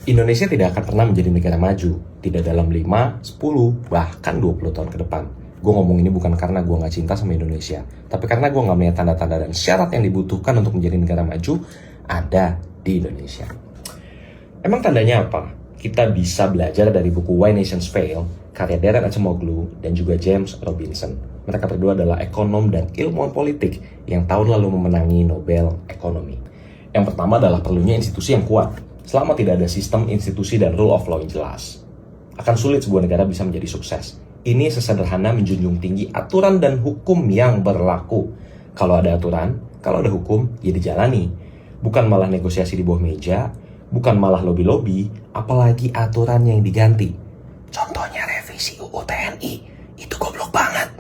Indonesia tidak akan pernah menjadi negara maju, tidak dalam 5, 10, bahkan 20 tahun ke depan. Gue ngomong ini bukan karena gue gak cinta sama Indonesia, tapi karena gue gak melihat tanda-tanda dan syarat yang dibutuhkan untuk menjadi negara maju ada di Indonesia. Emang tandanya apa? Kita bisa belajar dari buku Why Nations Fail, karya Darren Acemoglu dan juga James Robinson. Mereka berdua adalah ekonom dan ilmuwan politik yang tahun lalu memenangi Nobel Ekonomi. Yang pertama adalah perlunya institusi yang kuat. Selama tidak ada sistem, institusi, dan rule of law yang jelas, akan sulit sebuah negara bisa menjadi sukses. Ini sesederhana menjunjung tinggi aturan dan hukum yang berlaku. Kalau ada aturan, kalau ada hukum, ya dijalani. Bukan malah negosiasi di bawah meja, bukan malah lobby-lobby, apalagi aturan yang diganti. Contohnya revisi UU TNI, itu goblok banget.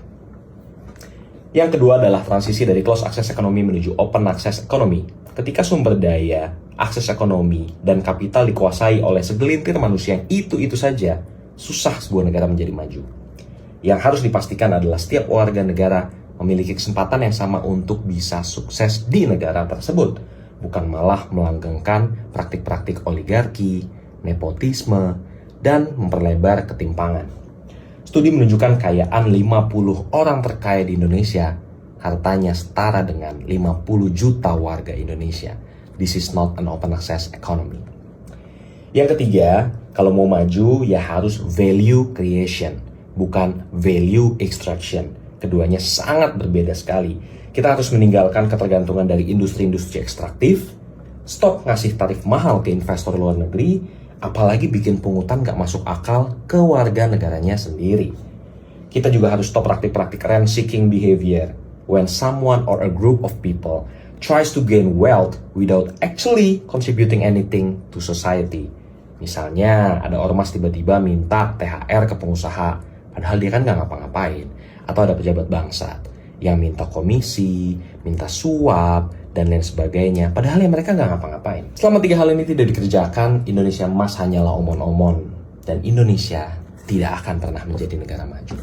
Yang kedua adalah transisi dari closed access economy menuju open access economy. Ketika sumber daya, akses ekonomi, dan kapital dikuasai oleh segelintir manusia yang itu-itu saja, susah sebuah negara menjadi maju. Yang harus dipastikan adalah setiap warga negara memiliki kesempatan yang sama untuk bisa sukses di negara tersebut, bukan malah melanggengkan praktik-praktik oligarki, nepotisme, dan memperlebar ketimpangan. Studi menunjukkan kekayaan 50 orang terkaya di Indonesia hartanya setara dengan 50 juta warga Indonesia. This is not an open access economy. Yang ketiga, kalau mau maju ya harus value creation, bukan value extraction. Keduanya sangat berbeda sekali. Kita harus meninggalkan ketergantungan dari industri-industri ekstraktif, stop ngasih tarif mahal ke investor luar negeri, apalagi bikin pungutan gak masuk akal ke warga negaranya sendiri. Kita juga harus stop praktik-praktik rent-seeking behavior, when someone or a group of people tries to gain wealth without actually contributing anything to society. Misalnya, ada ormas tiba-tiba minta THR ke pengusaha, padahal dia kan gak ngapa-ngapain. Atau ada pejabat bangsat yang minta komisi, minta suap, dan lain sebagainya, padahal ya mereka gak ngapa-ngapain. Selama 3 hal ini tidak dikerjakan, Indonesia Emas hanyalah omon-omon. Dan Indonesia tidak akan pernah menjadi negara maju.